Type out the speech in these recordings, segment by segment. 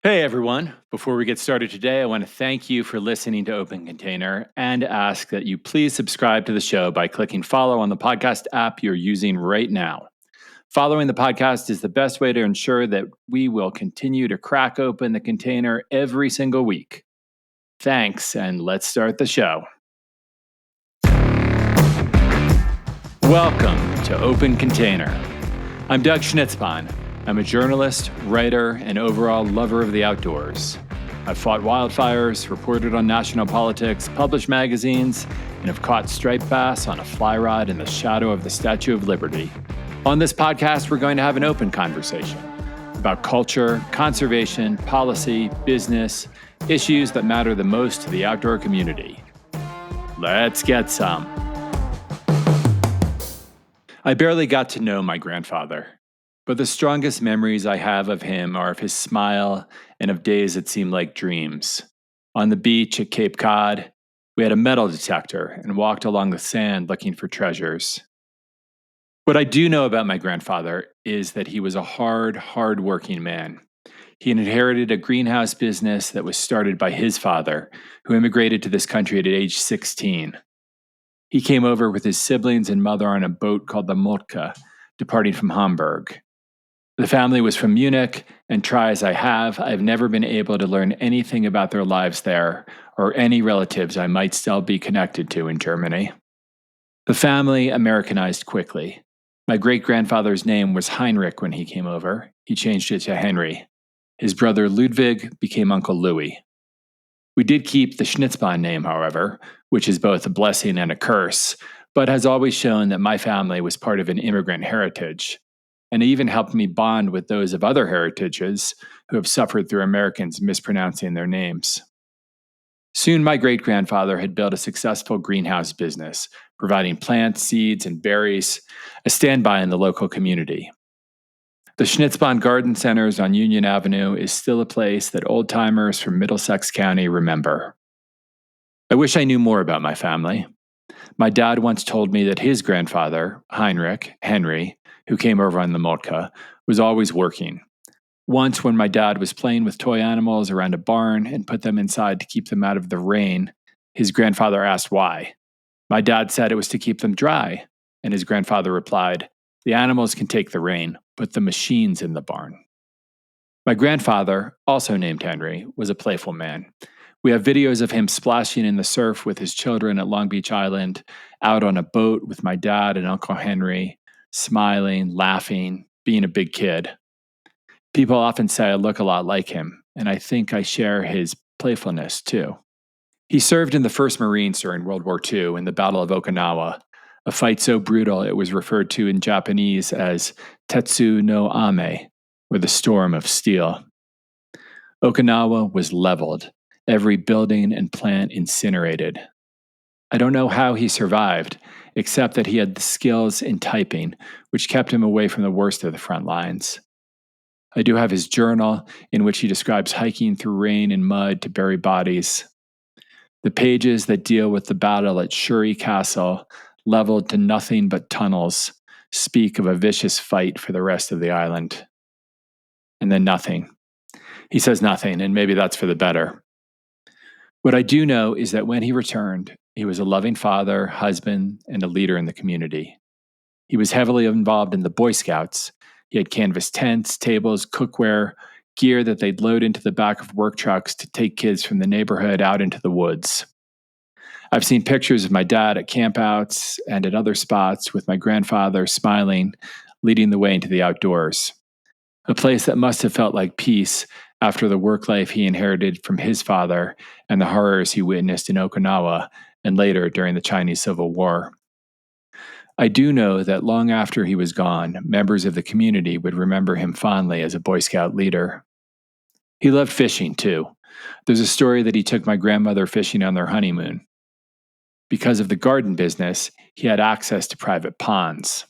Hey everyone. Before we get started today, I want to thank you for listening to Open Container and ask that you please subscribe to the show by clicking follow on the podcast app you're using right now. Following the podcast is the best way to ensure that we will continue to crack open the container every single week. Thanks, and let's start the show. Welcome to Open Container. I'm Doug Schnitzbahn. I'm a journalist, writer, and overall lover of the outdoors. I've fought wildfires, reported on national politics, published magazines, and have caught striped bass on a fly rod in the shadow of the Statue of Liberty. On this podcast, we're going to have an open conversation about culture, conservation, policy, business, issues that matter the most to the outdoor community. Let's get some. I barely got to know my grandfather. But the strongest memories I have of him are of his smile and of days that seemed like dreams. On the beach at Cape Cod, we had a metal detector and walked along the sand looking for treasures. What I do know about my grandfather is that he was a hard-working man. He inherited a greenhouse business that was started by his father, who immigrated to this country at age 16. He came over with his siblings and mother on a boat called the Moltke, departing from Hamburg. The family was from Munich, and try as I have, I've never been able to learn anything about their lives there or any relatives I might still be connected to in Germany. The family Americanized quickly. My great-grandfather's name was Heinrich when he came over. He changed it to Henry. His brother Ludwig became Uncle Louis. We did keep the Schnitzbahn name, however, which is both a blessing and a curse, but has always shown that my family was part of an immigrant heritage. And it even helped me bond with those of other heritages who have suffered through Americans mispronouncing their names. Soon my great-grandfather had built a successful greenhouse business, providing plants, seeds, and berries, a standby in the local community. The Schnitzbahn Garden Centers on Union Avenue is still a place that old-timers from Middlesex County remember. I wish I knew more about my family. My dad once told me that his grandfather, Henry, who came over on the Moltke, was always working. Once, when my dad was playing with toy animals around a barn and put them inside to keep them out of the rain, his grandfather asked why. My dad said it was to keep them dry, and his grandfather replied, "The animals can take the rain, put the machines in the barn." My grandfather, also named Henry, was a playful man. We have videos of him splashing in the surf with his children at Long Beach Island, out on a boat with my dad and Uncle Henry, smiling, laughing, being a big kid. People often say I look a lot like him, and I think I share his playfulness too. He served in the 1st Marines during World War II in the Battle of Okinawa, a fight so brutal it was referred to in Japanese as Tetsu no Ame, or the storm of steel. Okinawa was leveled, every building and plant incinerated. I don't know how he survived, except that he had the skills in typing, which kept him away from the worst of the front lines. I do have his journal, in which he describes hiking through rain and mud to bury bodies. The pages that deal with the battle at Shuri Castle, leveled to nothing but tunnels, speak of a vicious fight for the rest of the island. And then nothing. He says nothing, and maybe that's for the better. What I do know is that when he returned, he was a loving father, husband, and a leader in the community. He was heavily involved in the Boy Scouts. He had canvas tents, tables, cookware, gear that they'd load into the back of work trucks to take kids from the neighborhood out into the woods. I've seen pictures of my dad at campouts and at other spots with my grandfather smiling, leading the way into the outdoors. A place that must have felt like peace after the work life he inherited from his father and the horrors he witnessed in Okinawa and later during the Chinese Civil War. I do know that long after he was gone, members of the community would remember him fondly as a Boy Scout leader. He loved fishing, too. There's a story that he took my grandmother fishing on their honeymoon. Because of the garden business, he had access to private ponds.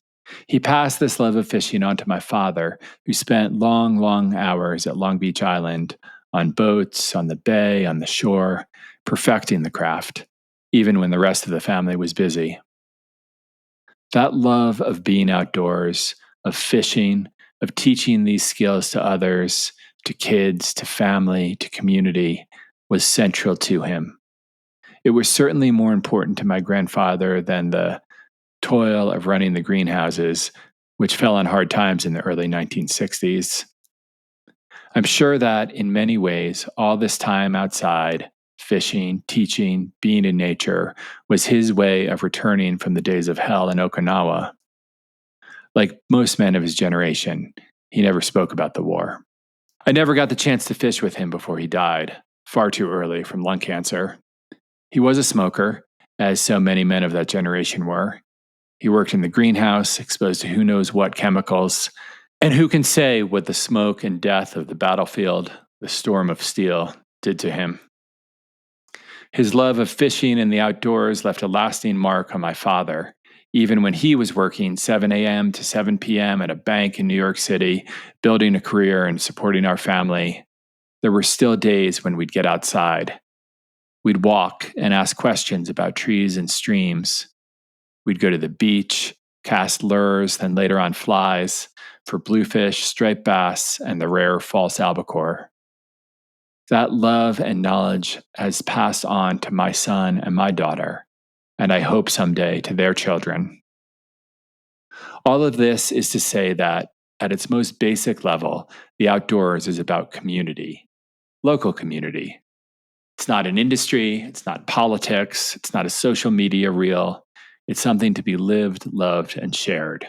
He passed this love of fishing on to my father, who spent long hours at Long Beach Island, on boats, on the bay, on the shore, perfecting the craft, even when the rest of the family was busy. That love of being outdoors, of fishing, of teaching these skills to others, to kids, to family, to community was central to him. It was certainly more important to my grandfather than the toil of running the greenhouses, which fell on hard times in the early 1960s. I'm sure that in many ways, all this time outside, fishing, teaching, being in nature, was his way of returning from the days of hell in Okinawa. Like most men of his generation, he never spoke about the war. I never got the chance to fish with him before he died, far too early from lung cancer. He was a smoker, as so many men of that generation were. He worked in the greenhouse, exposed to who knows what chemicals. And who can say what the smoke and death of the battlefield, the storm of steel, did to him? His love of fishing and the outdoors left a lasting mark on my father, even when he was working 7 a.m. to 7 p.m. at a bank in New York City, building a career and supporting our family. There were still days when we'd get outside. We'd walk and ask questions about trees and streams. We'd go to the beach, cast lures, then later on flies, for bluefish, striped bass, and the rare false albacore. That love and knowledge has passed on to my son and my daughter, and I hope someday to their children. All of this is to say that, at its most basic level, the outdoors is about community, local community. It's not an industry, it's not politics, it's not a social media reel. It's something to be lived, loved, and shared.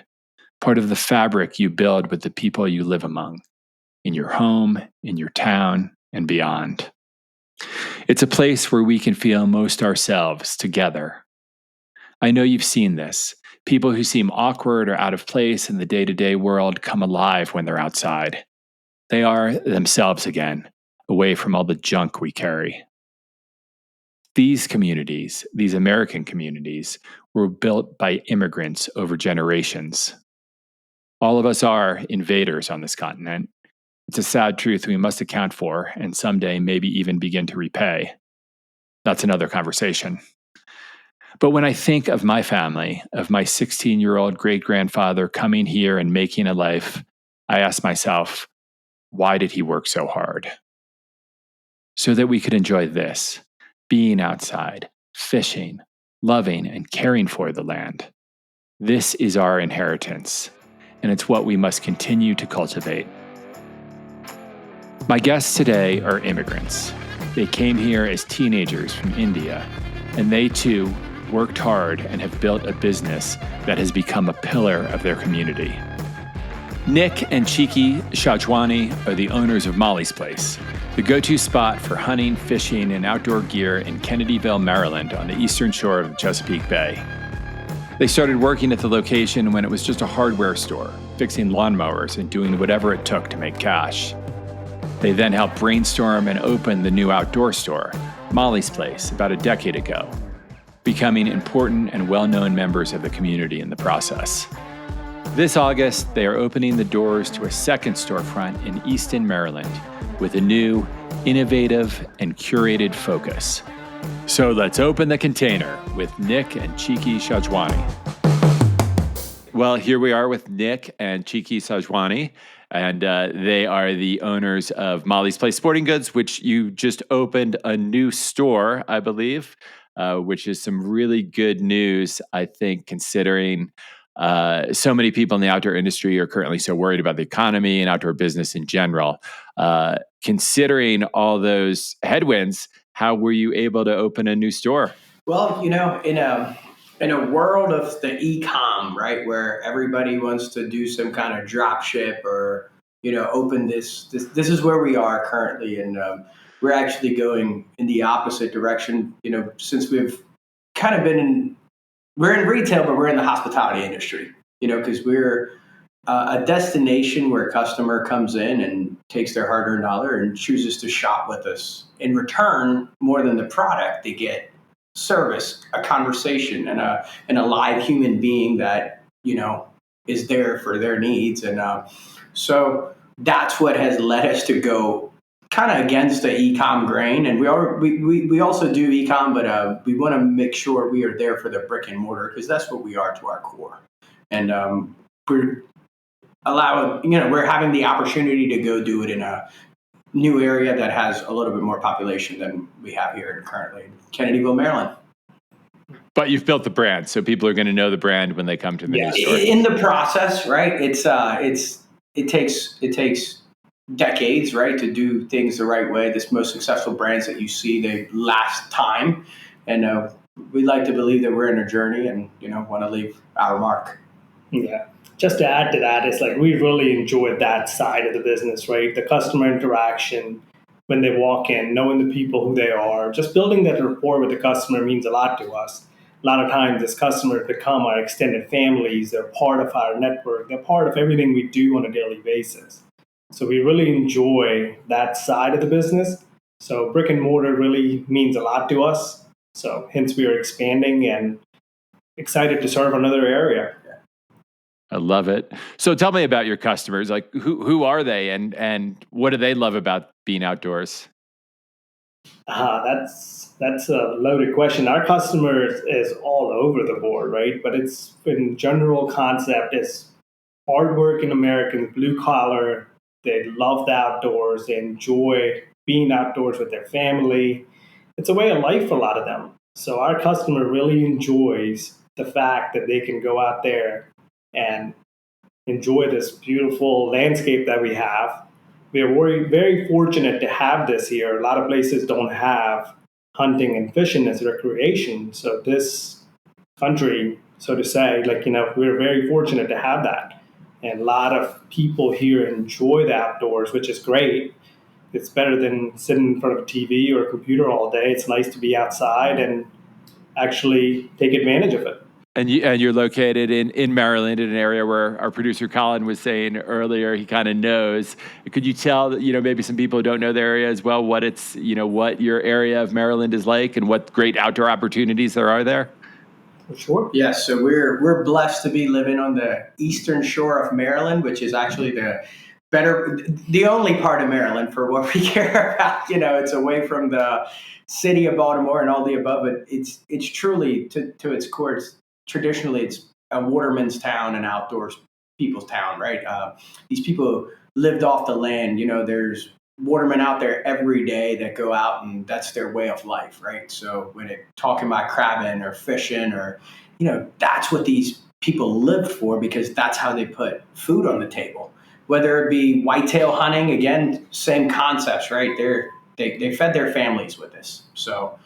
Part of the fabric you build with the people you live among, in your home, in your town, and beyond. It's a place where we can feel most ourselves together. I know you've seen this. People who seem awkward or out of place in the day-to-day world come alive when they're outside. They are themselves again, away from all the junk we carry. These communities, these American communities, were built by immigrants over generations. All of us are invaders on this continent. It's a sad truth we must account for and someday maybe even begin to repay. That's another conversation. But when I think of my family, of my 16-year-old great-grandfather coming here and making a life, I ask myself, why did he work so hard? So that we could enjoy this, being outside, fishing, loving, and caring for the land. This is our inheritance, and it's what we must continue to cultivate. My guests today are immigrants. They came here as teenagers from India, and they too worked hard and have built a business that has become a pillar of their community. Nick and Chikki Shajwani are the owners of Molly's Place, the go-to spot for hunting, fishing, and outdoor gear in Kennedyville, Maryland, on the eastern shore of the Chesapeake Bay. They started working at the location when it was just a hardware store, fixing lawnmowers and doing whatever it took to make cash. They then helped brainstorm and open the new outdoor store, Molly's Place, about a decade ago, becoming important and well-known members of the community in the process. This August, they are opening the doors to a second storefront in Easton, Maryland, with a new, innovative, and curated focus. So let's open the container with Nick and Chikki Shajwani. Well, here we are with Nick and Chikki Shajwani, and they are the owners of Molly's Place Sporting Goods, which you just opened a new store, I believe, which is some really good news, I think, considering so many people in the outdoor industry are currently so worried about the economy and outdoor business in general. Considering all those headwinds, how were you able to open a new store? Well, in a world of the e-com, right, where everybody wants to do some kind of drop ship or open this is where we are currently, and we're actually going in the opposite direction. Since we've kind of we're in retail, but we're in the hospitality industry. Because we're a destination where a customer comes in and takes their hard-earned dollar and chooses to shop with us. In return, more than the product, they get service, a conversation, and a live human being that is there for their needs. And so that's what has led us to go kind of against the e-com grain. And we also do e-com, but we want to make sure we are there for the brick and mortar, because that's what we are to our core. And we're having the opportunity to go do it in a new area that has a little bit more population than we have here currently in Kennedyville, Maryland. But you've built the brand, so people are going to know the brand when they come to the new store. In the process, right? It takes decades, right, to do things the right way. The most successful brands that you see, they last time, and we like to believe that we're in a journey, and want to leave our mark. Yeah. Just to add to that, it's like we really enjoy that side of the business, right? The customer interaction when they walk in, knowing the people who they are, just building that rapport with the customer means a lot to us. A lot of times, as customers become our extended families, they're part of our network, they're part of everything we do on a daily basis. So we really enjoy that side of the business. So brick and mortar really means a lot to us. So hence we are expanding and excited to serve another area. I love it. So tell me about your customers. Like who are they and what do they love about being outdoors? That's a loaded question. Our customers is all over the board, right? But it's in general concept is hardworking Americans, blue collar. They love the outdoors. They enjoy being outdoors with their family. It's a way of life for a lot of them. So our customer really enjoys the fact that they can go out there and enjoy this beautiful landscape that we have. We are very, very fortunate to have this here. A lot of places don't have hunting and fishing as recreation. So this country, so to say, we're very fortunate to have that. And a lot of people here enjoy the outdoors, which is great. It's better than sitting in front of a TV or a computer all day. It's nice to be outside and actually take advantage of it. And you're located in Maryland, in an area where our producer Colin was saying earlier he kind of knows. Could you tell that, maybe some people who don't know the area as well, what what your area of Maryland is like and what great outdoor opportunities there are there? Sure. Yes, so we're blessed to be living on the eastern shore of Maryland, which is actually the only part of Maryland for what we care about. It's away from the city of Baltimore and all the above, but it's truly to its core. Traditionally, it's a waterman's town and outdoors people's town, right? These people lived off the land. There's watermen out there every day that go out and that's their way of life, right? So when it talking about crabbing or fishing or, that's what these people live for because that's how they put food on the table. Whether it be whitetail hunting, again, same concepts, right? They fed their families with this. So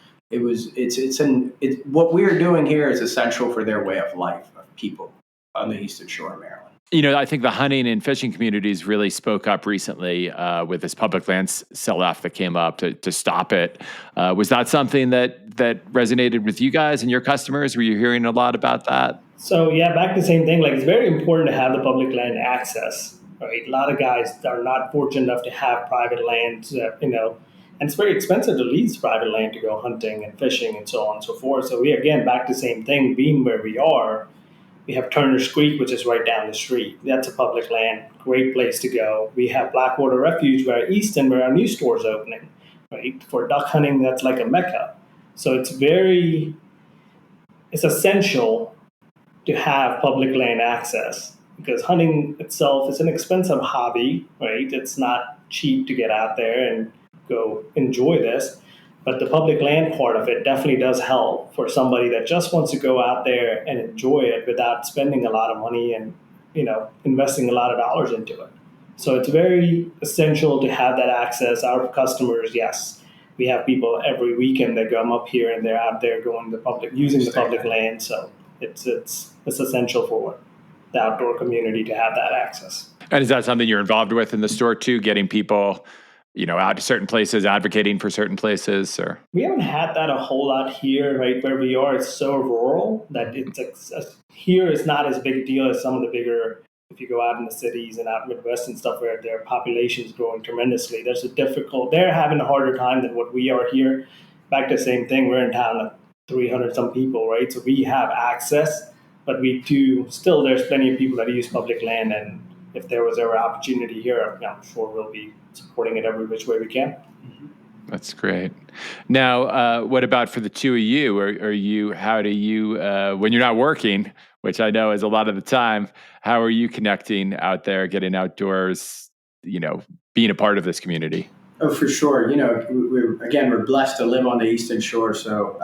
what we're doing here is essential for their way of life of people on the eastern shore of Maryland. I think the hunting and fishing communities really spoke up recently with this public land sell-off that came up to stop it. Was that something that resonated with you guys and your customers? Were you hearing a lot about that? So yeah, back to the same thing. Like it's very important to have the public land access, right? A lot of guys are not fortunate enough to have private land, and it's very expensive to lease private land to go hunting and fishing and so on and so forth. So we, again, back to the same thing, being where we are, we have Turner's Creek, which is right down the street. That's a public land, great place to go. We have Blackwater Refuge where Easton, where our new store is opening, right? For duck hunting, that's like a mecca. So it's essential to have public land access because hunting itself is an expensive hobby, right? It's not cheap to get out there and go enjoy this, but the public land part of it definitely does help for somebody that just wants to go out there and enjoy it without spending a lot of money and investing a lot of dollars into it. So it's very essential to have that access. Our customers, yes, we have people every weekend that come up here and they're out there going to using the public land. So it's essential for the outdoor community to have that access. And is that something you're involved with in the store too, getting people out to certain places, advocating for certain places? Or we haven't had that a whole lot here, right? Where we are, it's so rural that here is not as big a deal as some of the bigger. If you go out in the cities and out Midwest and stuff, where their population is growing tremendously, they're having a harder time than what we are here. Back to the same thing, we're in town of 300 some people, right? So we have access, but we do still. There's plenty of people that use public land, and if there was ever opportunity here, I'm sure we'll be supporting it every which way we can. That's great. Now, what about for the two of you? How do you, when you're not working, which I know is a lot of the time, how are you connecting out there, getting outdoors, being a part of this community? Oh, for sure. We're blessed to live on the Eastern Shore. So,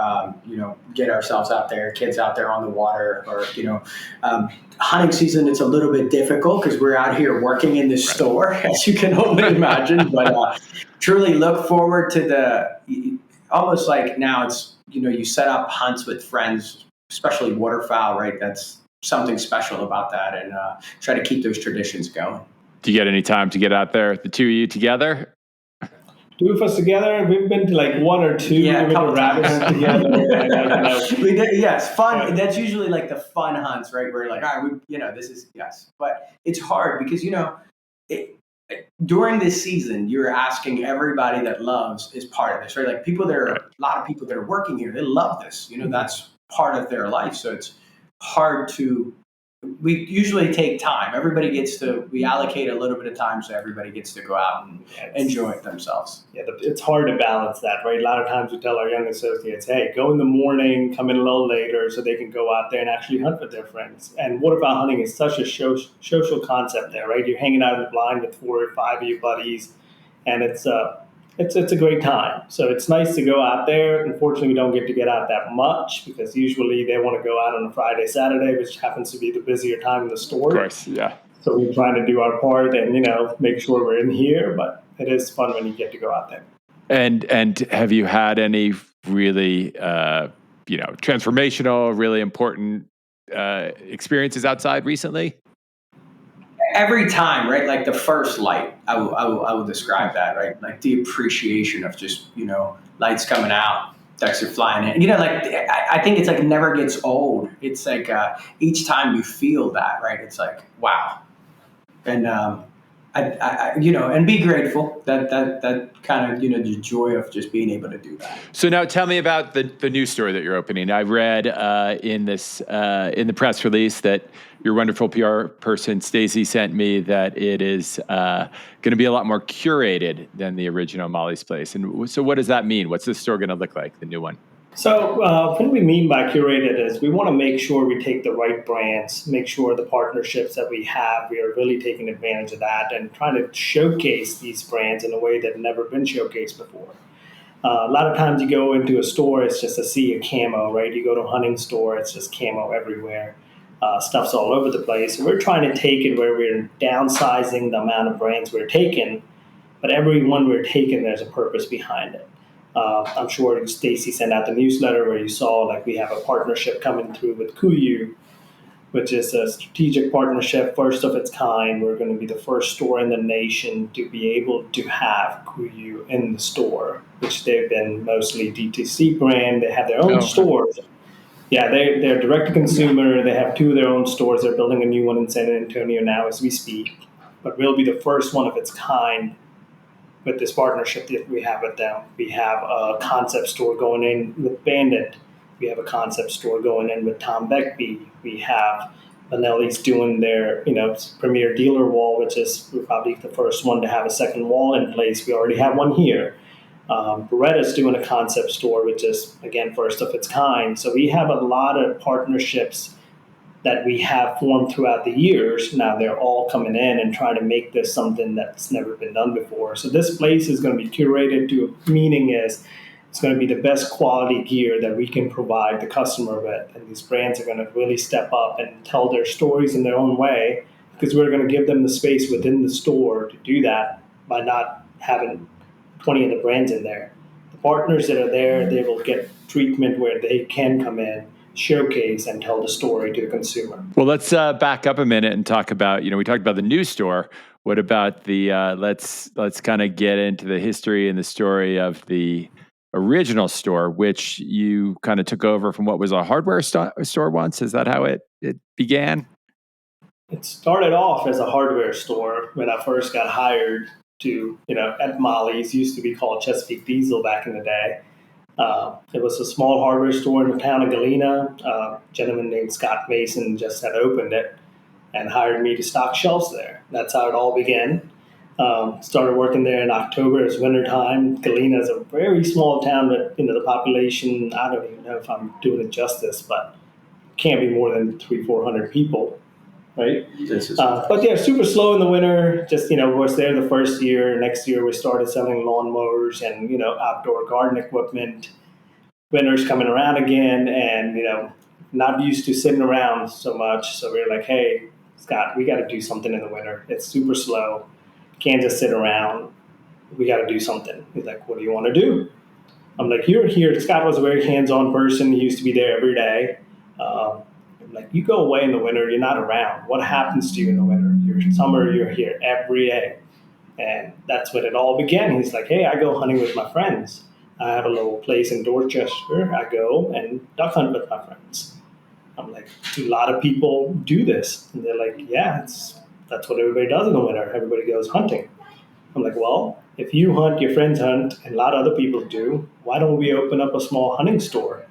get ourselves out there, kids out there on the water, or, hunting season, it's a little bit difficult because we're out here working in the store, as you can only imagine. But truly look forward to almost like now it's, you set up hunts with friends, especially waterfowl, right? That's something special about that, and try to keep those traditions going. Do you get any time to get out there, the two of you together? Two of us together, we've been to like one or two. Yeah, we've been to rabbit hunt together. We did, yes, fun. Yeah. That's usually like the fun hunts, right? Where like, all right, this is yes, but it's hard because during this season, you're asking everybody that loves is part of this, right? Like a lot of people that are working here, they love this. That's part of their life, so it's hard to. We usually take time. We allocate a little bit of time so everybody gets to go out and enjoy it themselves. Yeah, it's hard to balance that, right? A lot of times we tell our young associates, hey, go in the morning, come in a little later so they can go out there and actually hunt with their friends. And waterfowl hunting is such a social concept there, right? You're hanging out in the blind with 4 or 5 of your buddies, and it's a great time. So it's nice to go out there. Unfortunately, we don't get out that much because usually they want to go out on a Friday, Saturday, which happens to be the busier time in the store. Of course, yeah. So we're trying to do our part and, make sure we're in here, but it is fun when you get to go out there. And have you had any really, transformational, really important experiences outside recently? Every time, right? Like the first light, I will describe that, right? Like the appreciation of just, lights coming out, ducks are flying in. I think it's like never gets old. It's like each time you feel that, right? It's like, wow. And, and be grateful that kind of, the joy of just being able to do that. So now tell me about the new store that you're opening. I read in the press release that your wonderful PR person, Stacy, sent me that it is going to be a lot more curated than the original Molly's Place. And so what does that mean? What's this store going to look like, the new one? So what we mean by curated is we want to make sure we take the right brands, make sure the partnerships that we have, we are really taking advantage of that and trying to showcase these brands in a way that never been showcased before. A lot of times you go into a store, it's just a sea of camo, right? You go to a hunting store, it's just camo everywhere. Stuff's all over the place. So we're trying to take it where we're downsizing the amount of brands we're taking, but every one we're taking, there's a purpose behind it. I'm sure Stacy sent out the newsletter where you saw like we have a partnership coming through with Kuyu, which is a strategic partnership, first of its kind. We're going to be the first store in the nation to be able to have Kuyu in the store, which they've been mostly DTC brand. They have their own stores. Yeah, they're direct to consumer. They have 2 of their own stores. They're building a new one in San Antonio now as we speak. But we'll be the first one of its kind with this partnership that we have with them. We have a concept store going in with Bandit. We have a concept store going in with Tom Beckby. We have Benelli's doing their, premier dealer wall, which is probably the first one to have a second wall in place. We already have one here. Beretta's doing a concept store, which is, again, first of its kind. So we have a lot of partnerships that we have formed throughout the years. Now they're all coming in and trying to make this something that's never been done before. So this place is going to be curated to, meaning is it's going to be the best quality gear that we can provide the customer with. And these brands are going to really step up and tell their stories in their own way, because we're going to give them the space within the store to do that by not having 20 of the brands in there. The partners that are there, they will get treatment where they can come in, showcase, and tell the story to the consumer. Well, let's back up a minute and talk about, we talked about the new store. What about the, let's kind of get into the history and the story of the original store, which you kind of took over from what was a hardware store once. Is that how it began? It started off as a hardware store when I first got hired to, at Molly's, used to be called Chesapeake Diesel back in the day. It was a small hardware store in the town of Galena. A gentleman named Scott Mason just had opened it and hired me to stock shelves there. That's how it all began. Started working there in October. It's wintertime. Galena is a very small town, but the population, I don't even know if I'm doing it justice, but can't be more than 300-400 people. right? This is But yeah, super slow in the winter. Just, was there the first year. Next year, we started selling lawnmowers and, outdoor garden equipment. Winter's coming around again and, not used to sitting around so much. So we are like, hey, Scott, we got to do something in the winter. It's super slow. Can't just sit around. We got to do something. He's like, what do you want to do? I'm like, you're here. Scott was a very hands-on person. He used to be there every day. I'm like, you go away in the winter, you're not around. What happens to you in the winter? You're summer, you're here every day. And that's when it all began. He's like, hey, I go hunting with my friends. I have a little place in Dorchester. I go and duck hunt with my friends. I'm like, do a lot of people do this? And they're like, yeah, that's what everybody does in the winter. Everybody goes hunting. I'm like, well, if you hunt, your friends hunt, and a lot of other people do, why don't we open up a small hunting store?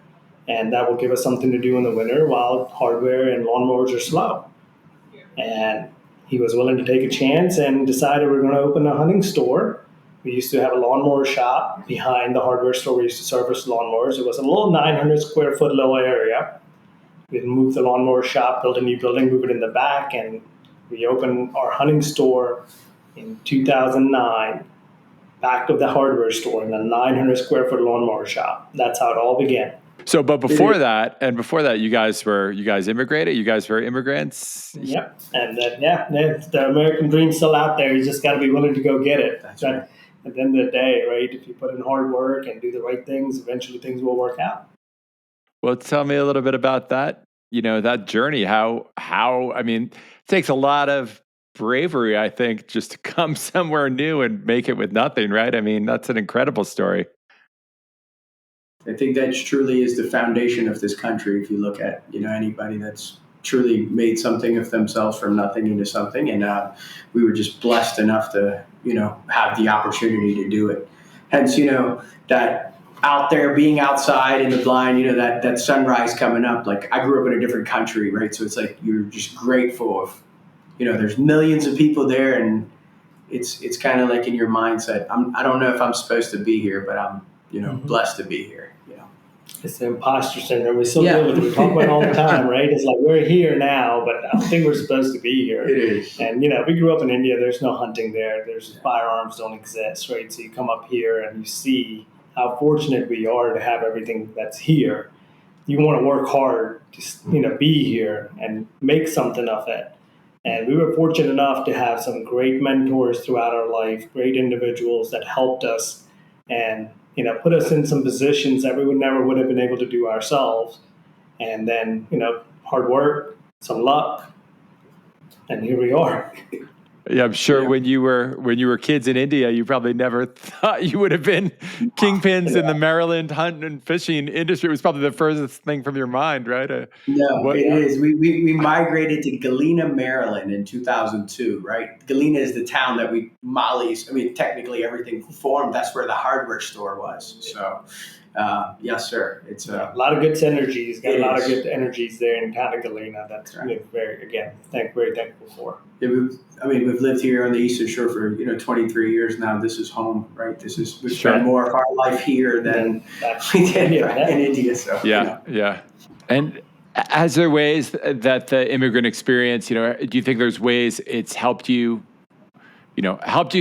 And that will give us something to do in the winter while hardware and lawnmowers are slow. And he was willing to take a chance and decided we're going to open a hunting store. We used to have a lawnmower shop behind the hardware store. We used to service lawnmowers. It was a little 900 square foot little area. We moved the lawnmower shop, built a new building, moved it in the back, and we opened our hunting store in 2009, back of the hardware store in the 900 square foot lawnmower shop. That's how it all began. So, but before that, you guys immigrated. You guys were immigrants. Yep, and the American dream's still out there. You just got to be willing to go get it. That's right. At the end of the day, right? If you put in hard work and do the right things, eventually things will work out. Well, tell me a little bit about that. That journey. How I mean, it takes a lot of bravery, I think, just to come somewhere new and make it with nothing, right? I mean, that's an incredible story. I think that truly is the foundation of this country. If you look at anybody that's truly made something of themselves from nothing into something, and we were just blessed enough to have the opportunity to do it. Hence, that out there being outside in the blind, that sunrise coming up. Like, I grew up in a different country, right? So it's like you're just grateful of there's millions of people there, and it's kind of like in your mindset. I don't know if I'm supposed to be here, but I'm blessed to be here. It's the imposter syndrome. We still deal with it. We talk about it all the time, right? It's like, we're here now, but I don't think we're supposed to be here. It is. And, we grew up in India. There's no hunting there. Firearms don't exist, right? So you come up here and you see how fortunate we are to have everything that's here. You want to work hard to, be here and make something of it. And we were fortunate enough to have some great mentors throughout our life, great individuals that helped us and put us in some positions that we never would have been able to do ourselves. And then, hard work, some luck, and here we are. Yeah, I'm sure when you were kids in India, you probably never thought you would have been kingpins in the Maryland hunting and fishing industry. It was probably the furthest thing from your mind, right? No, it is. We migrated to Galena, Maryland in 2002, right? Galena is the town that technically everything formed. That's where the hardware store was. So, yes, sir. It's a lot of good synergies. Got a lot of good energies there in town of Galena. That's right. Very thankful for. Yeah, we've lived here on the Eastern Shore for 23 years now. This is home, right? We've spent more of our life here than we did in India. So yeah. And as there ways that the immigrant experience, do you think there's ways it's helped you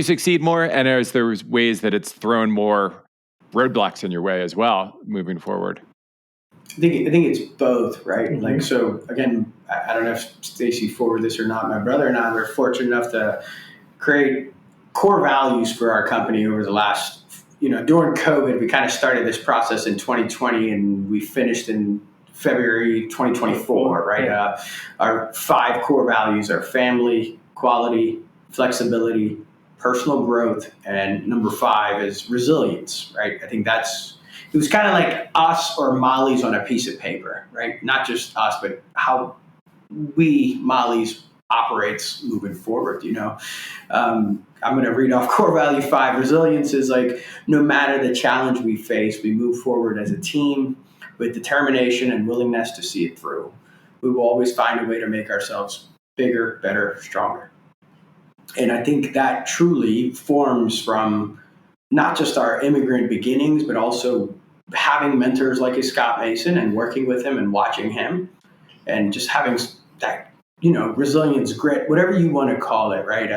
succeed more, and as there's ways that it's thrown more roadblocks in your way as well moving forward? I think it's both, right? Mm-hmm. Like, so again, I don't know if Stacy forwarded this or not. My brother and I were fortunate enough to create core values for our company over the last, during COVID. We kind of started this process in 2020 and we finished in February 2024, right? Yeah. Our 5 core values are family, quality, flexibility, personal growth, and number 5 is resilience, right? I think it was kind of like us or Molly's on a piece of paper, right? Not just us, but how we, Molly's, operates moving forward, I'm going to read off core value 5. Resilience is like, no matter the challenge we face, we move forward as a team with determination and willingness to see it through. We will always find a way to make ourselves bigger, better, stronger. And I think that truly forms from not just our immigrant beginnings, but also having mentors like a Scott Mason and working with him and watching him and just having that resilience, grit, whatever you want to call it, right?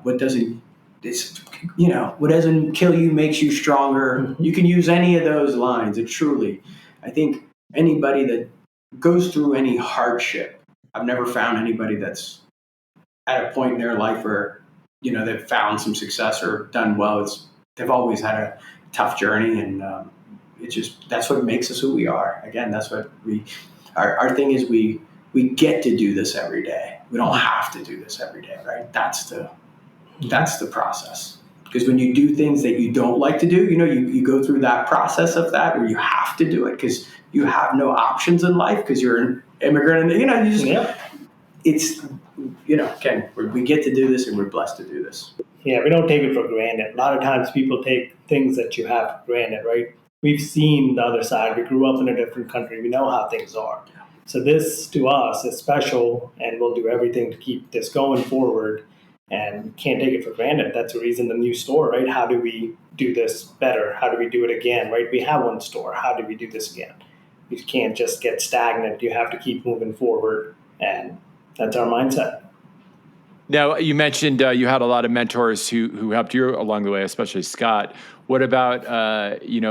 What doesn't, it's, what doesn't kill you makes you stronger. Mm-hmm. You can use any of those lines. It truly, I think anybody that goes through any hardship, I've never found anybody that's at a point in their life where, they've found some success or done well. They've always had a tough journey, and that's what makes us who we are. Again, that's what our thing is. We get to do this every day. We don't have to do this every day, right? That's the process. Because when you do things that you don't like to do, you go through that process of that where you have to do it because you have no options in life because you're an immigrant, and you just it's again, we get to do this and we're blessed to do this. Yeah, we don't take it for granted. A lot of times people take things that you have for granted, right? We've seen the other side. We grew up in a different country. We know how things are. So this, to us, is special, and we'll do everything to keep this going forward, and we can't take it for granted. That's the reason the new store, right? How do we do this better? How do we do it again, right? We have one store. How do we do this again? You can't just get stagnant. You have to keep moving forward, and that's our mindset. Now, you mentioned you had a lot of mentors who helped you along the way, especially Scott. What about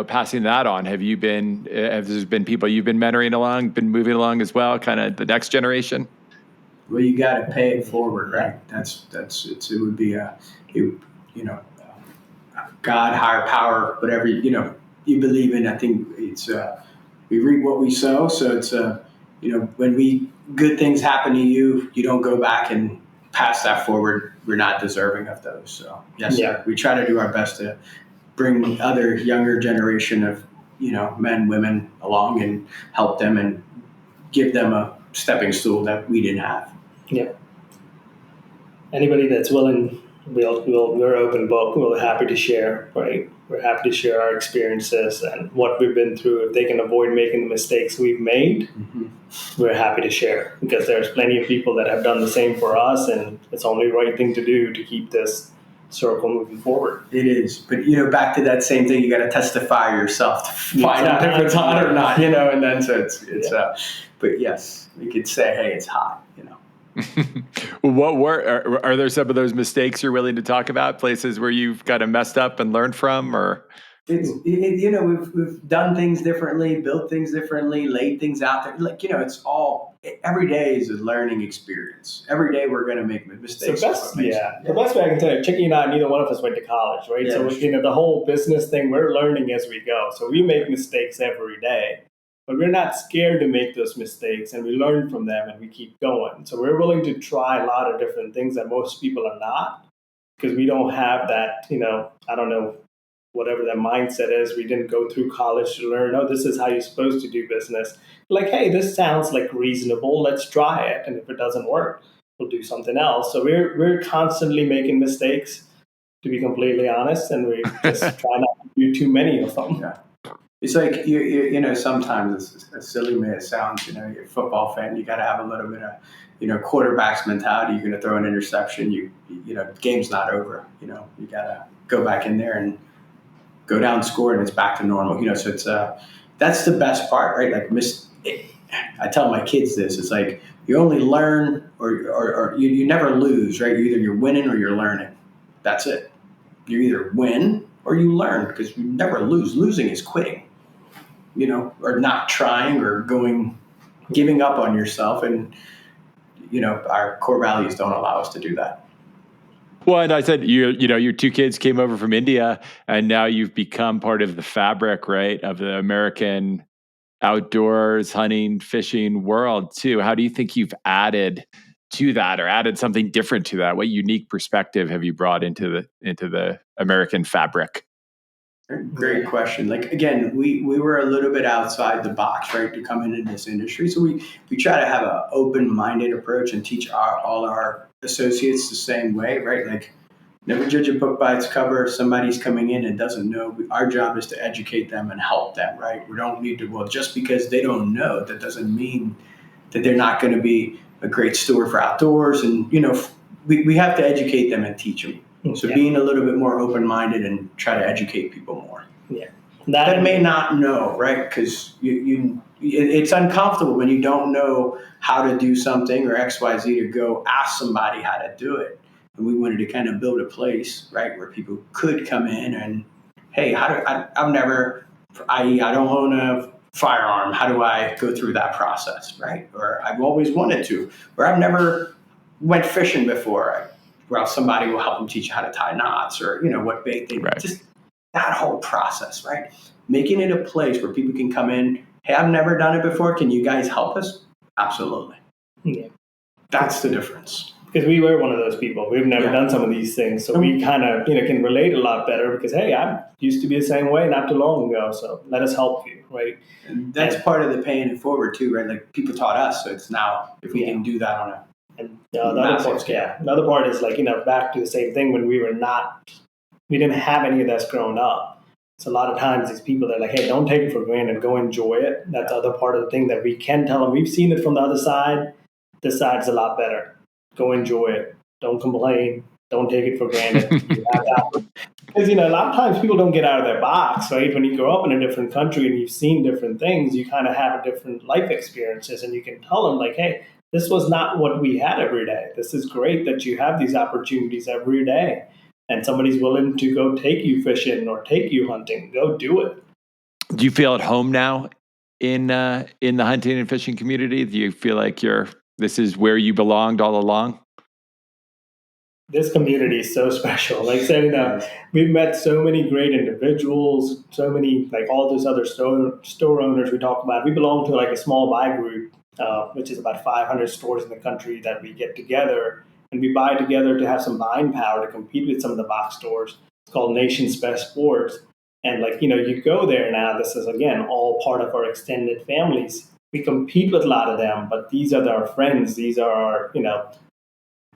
passing that on? Have there been people you've been mentoring along, been moving along as well, kind of the next generation? Well, you got to pay it forward, right? It would be God, higher power, whatever you believe in. I think it's we reap what we sow. So it's when good things happen to you, you don't go back and pass that forward. We're not deserving of those. So yes, sir. We try to do our best to bring other younger generation of men, women along and help them and give them a stepping stool that we didn't have. Yeah. Anybody that's willing, we're open book. We're happy to share, right? We're happy to share our experiences and what we've been through. If they can avoid making the mistakes we've made, we're happy to share, because there's plenty of people that have done the same for us, and it's only the right thing to do to keep this circle moving forward. It is, but back to that same thing, you got to testify yourself to find out if it's hot or not, and then so it's but yes, you could say, hey, it's hot, Are there some of those mistakes you're willing to talk about, places where you've kind of messed up and learned from, or? We've done things differently, built things differently, laid things out there. It's all, every day is a learning experience. Every day we're going to make mistakes. The best way I can tell you, Chikki and I, neither one of us went to college, right? Yeah, so the whole business thing, we're learning as we go. So we make mistakes every day, but we're not scared to make those mistakes, and we learn from them and we keep going. So we're willing to try a lot of different things that most people are not, because we don't have that, I don't know, whatever that mindset is. We didn't go through college to learn, this is how you're supposed to do business. Like, hey, this sounds like reasonable. Let's try it. And if it doesn't work, we'll do something else. So we're constantly making mistakes, to be completely honest, and we just try not to do too many of them. Yeah. It's like, sometimes it's as silly as it sounds, you're a football fan, you got to have a little bit of, quarterback's mentality. You're going to throw an interception. Game's not over. You got to go back in there and go down, score, and it's back to normal. So it's that's the best part, right? Like I tell my kids this. It's like you only learn or you never lose, right? You're winning or you're learning. That's it. You either win or you learn, because you never lose. Losing is quitting, or not trying or giving up on yourself. And our core values don't allow us to do that. Well, and I said, your two kids came over from India, and now you've become part of the fabric, right, of the American outdoors, hunting, fishing world too. How do you think you've added to that, or added something different to that? What unique perspective have you brought into the American fabric? Great question. Like, again, we were a little bit outside the box, right, to come into this industry. So we try to have an open-minded approach and teach all our associates the same way, right? Like, never judge a book by its cover. If somebody's coming in and doesn't know, our job is to educate them and help them, right? We don't need to, just because they don't know, that doesn't mean that they're not going to be a great steward for outdoors. And, we have to educate them and teach them. So being a little bit more open-minded and try to educate people more. Yeah. That may not know, right? Because you it's uncomfortable when you don't know how to do something or XYZ to go ask somebody how to do it. And we wanted to kind of build a place, right, where people could come in and, hey, I've never, I don't own a firearm. How do I go through that process, right? Or I've always wanted to, or I've never went fishing before. Well, somebody will help them teach you how to tie knots or, what bait they, Right. just that whole process, right? Making it a place where people can come in. Hey, I've never done it before. Can you guys help us? Absolutely. Yeah. That's the difference. Because we were one of those people. We've never done some of these things. So we kind of, can relate a lot better because, hey, I used to be the same way not too long ago. So let us help you, right? And that's part of the paying it forward too, right? Like people taught us. So it's now, if we can do that on a the other part is like, back to the same thing when we didn't have any of this growing up. So a lot of times these people, they're like, hey, don't take it for granted, go enjoy it. That's the other part of the thing that we can tell them. We've seen it from the other side. This side's a lot better. Go enjoy it. Don't complain. Don't take it for granted. Because, a lot of times people don't get out of their box, right? When you grow up in a different country and you've seen different things, you kind of have a different life experiences, and you can tell them like, hey, this was not what we had every day. This is great that you have these opportunities every day. And somebody's willing to go take you fishing or take you hunting. Go do it. Do you feel at home now in the hunting and fishing community? Do you feel like this is where you belonged all along? This community is so special. Like saying we've met so many great individuals, so many, like all those other store owners we talk about. We belong to like a small buy group, which is about 500 stores in the country that we get together. And we buy together to have some buying power to compete with some of the box stores. It's called Nation's Best Sports. And you go there now, this is, again, all part of our extended families. We compete with a lot of them, but these are our friends. These are our,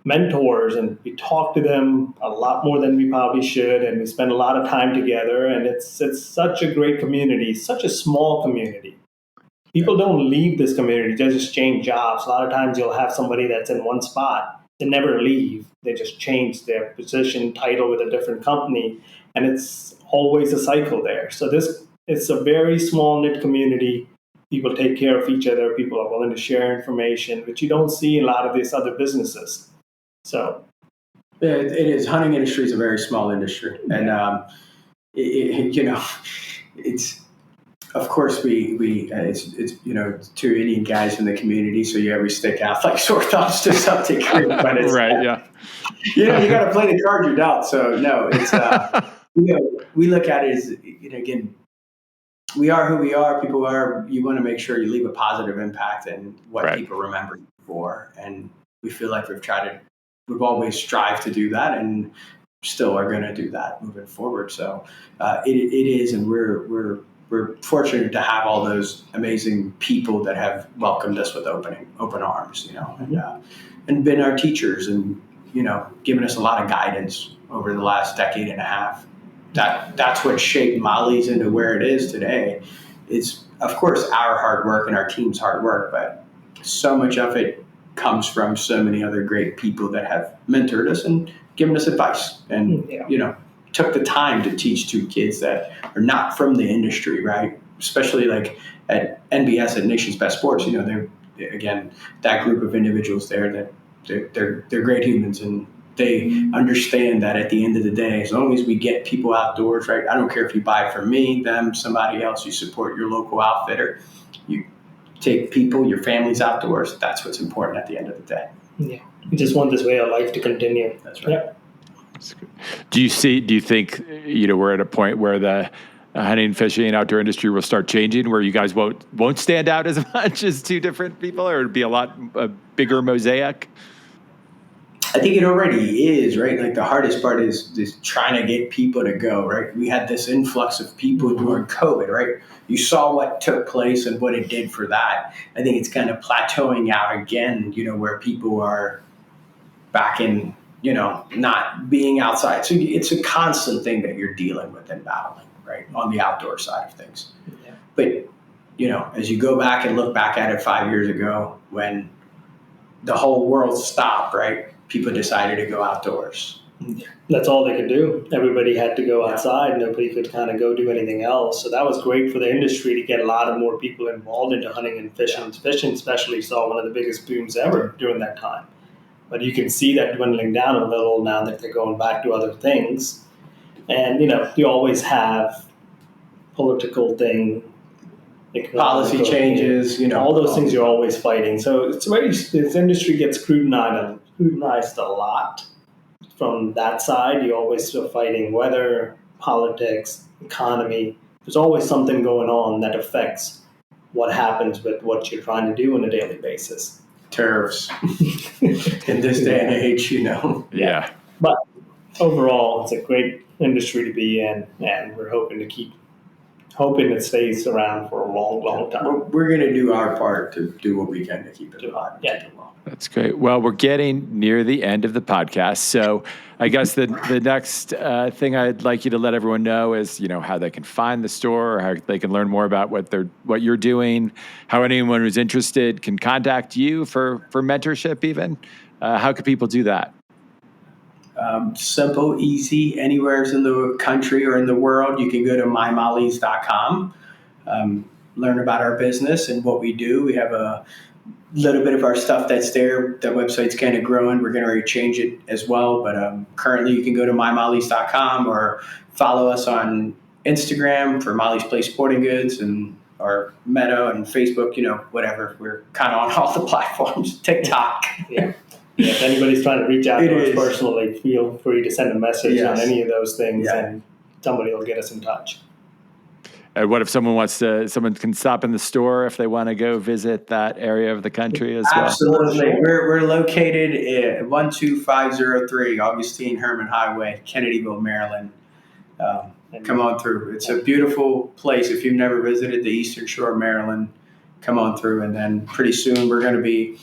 mentors, and we talk to them a lot more than we probably should. And we spend a lot of time together, and it's such a great community, such a small community. People don't leave this community, they just change jobs. A lot of times you'll have somebody that's in one spot. They never leave. They just change their position, title with a different company. And it's always a cycle there. So it's a very small knit community. People take care of each other. People are willing to share information, which you don't see in a lot of these other businesses. So it is. Hunting industry is a very small industry. And, it's, of course, it's two Indian guys in the community, so we stick out like sore thumbs to some degree. But it's right, yeah. You got to play the card you're dealt. So no, it's we look at it as again, we are who we are. People are. You want to make sure you leave a positive impact and what people remember you for, and we feel like we've always strived to do that, and still are going to do that moving forward. So it is, and we're fortunate to have all those amazing people that have welcomed us with open arms, and been our teachers and, given us a lot of guidance over the last decade and a half. That's what shaped Molly's into where it is today. It's, of course, our hard work and our team's hard work, but so much of it comes from so many other great people that have mentored us and given us advice and, took the time to teach two kids that are not from the industry, right? Especially like at NBS, at Nation's Best Sports, they're, again, that group of individuals there that they're great humans, and they understand that at the end of the day, as long as we get people outdoors, right? I don't care if you buy from me, them, somebody else, you support your local outfitter, you take people, your families outdoors. That's what's important at the end of the day. Yeah. We just want this way of life to continue. That's right. Yeah. Do you think, we're at a point where the hunting, fishing, and outdoor industry will start changing, where you guys won't stand out as much as two different people, or it'd be a bigger mosaic? I think it already is, right? Like the hardest part is trying to get people to go, right? We had this influx of people during COVID, right? You saw what took place and what it did for that. I think it's kind of plateauing out again, where people are back in, not being outside. So it's a constant thing that you're dealing with and battling, right? On the outdoor side of things. Yeah. But, as you go back and look back at it 5 years ago when the whole world stopped, right? People decided to go outdoors. That's all they could do. Everybody had to go outside. Nobody could kind of go do anything else. So that was great for the industry to get a lot of more people involved into hunting and fishing. Fishing especially saw one of the biggest booms ever during that time. But you can see that dwindling down a little now that they're going back to other things. And, you always have political thing, Policy changes, all those things you're always fighting. So this industry gets scrutinized a lot. From that side, you're always still fighting weather, politics, economy. There's always something going on that affects what happens with what you're trying to do on a daily basis. Tariffs in this day and age, Yeah. But overall, it's a great industry to be in, and we're hoping it stays around for a long, long time. We're going to do our part to do what we can to keep it alive. Yeah. That's great. Well, we're getting near the end of the podcast. So I guess the next thing I'd like you to let everyone know is, how they can find the store, or how they can learn more about what you're doing, how anyone who's interested can contact you for mentorship even. How could people do that? Simple, easy, anywhere in the country or in the world. You can go to mymollies.com, learn about our business and what we do. We have a little bit of our stuff that's there. The website's kind of growing. We're going to change it as well. But currently you can go to mymollies.com or follow us on Instagram for Molly's Place Sporting Goods, and or Meta and Facebook, whatever. We're kind of on all the platforms, TikTok. Yeah. If anybody's trying to reach out to us personally, feel free to send a message on any of those things, and somebody will get us in touch. What if someone can stop in the store if they want to go visit that area of the country as well? Absolutely. We're located at 12503 Augustine Herman Highway, Kennedyville, Maryland. Come on through. It's a beautiful place. If you've never visited the Eastern Shore of Maryland, come on through. And then pretty soon we're going to be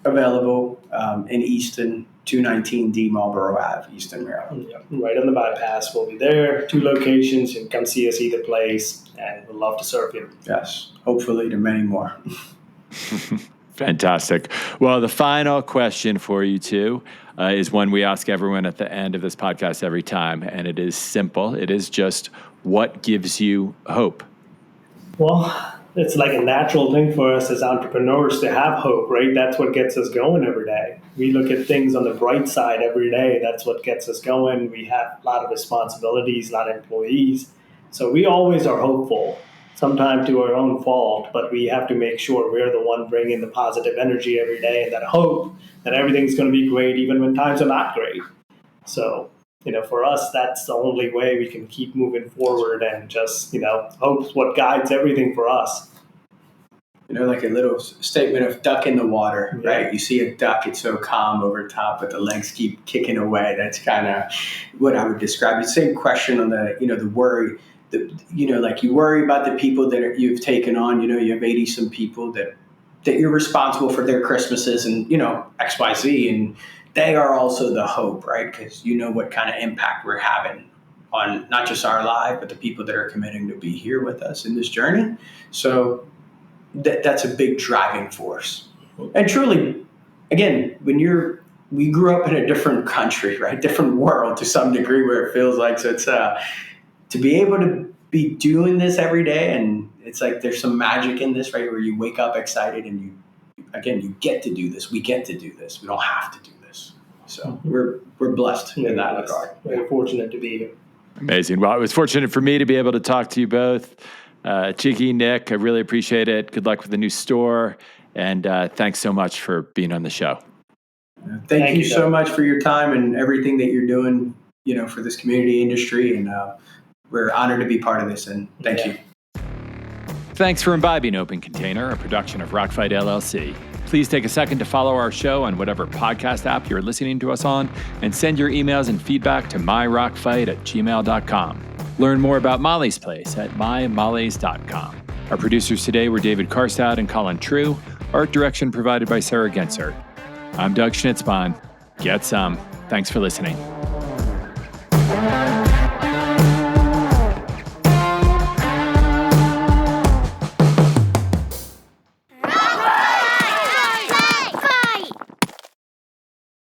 available in Easton, 219D Marlboro Ave, Easton, Maryland. Yep. Right on the bypass. We'll be there. 2 locations. You can come see us either place, and we'd love to serve you. Yes, hopefully to many more. Fantastic. Well, the final question for you two is one we ask everyone at the end of this podcast every time, and it is simple. It is just, what gives you hope? Well, it's like a natural thing for us as entrepreneurs to have hope, right? That's what gets us going every day. We look at things on the bright side every day. That's what gets us going. We have a lot of responsibilities, a lot of employees. So we always are hopeful, sometimes to our own fault, but we have to make sure we're the one bringing the positive energy every day and that hope that everything's going to be great even when times are not great. So, for us, that's the only way we can keep moving forward, and just, hope's what guides everything for us. Like a little statement of duck in the water, right? You see a duck, it's so calm over top, but the legs keep kicking away. That's kind of what I would describe. The same question on the, the worry, like you worry about the people that you've taken on, you have 80 some people that you're responsible for their Christmases and, X, Y, Z, and they are also the hope, right? Because what kind of impact we're having on not just our life, but the people that are committing to be here with us in this journey. So that's a big driving force. And truly, again, we grew up in a different country, right? Different world to some degree where it feels like, so it's to be able to be doing this every day. And it's like, there's some magic in this, right? Where you wake up excited and you get to do this. We get to do this. We don't have to do this. So we're blessed in that regard. Very fortunate to be here. Amazing. Well, it was fortunate for me to be able to talk to you both. Chikki, Nick, I really appreciate it. Good luck with the new store. And thanks so much for being on the show. Thank you so much for your time and everything that you're doing, for this community industry. And we're honored to be part of this. And thank you. Thanks for imbibing Open Container, a production of Rockfight LLC. Please take a second to follow our show on whatever podcast app you're listening to us on, and send your emails and feedback to myrockfight@gmail.com. Learn more about Molly's Place at mymollies.com. Our producers today were David Karstad and Colin True. Art direction provided by Sarah Gensert. I'm Doug Schnitzbahn. Get some. Thanks for listening.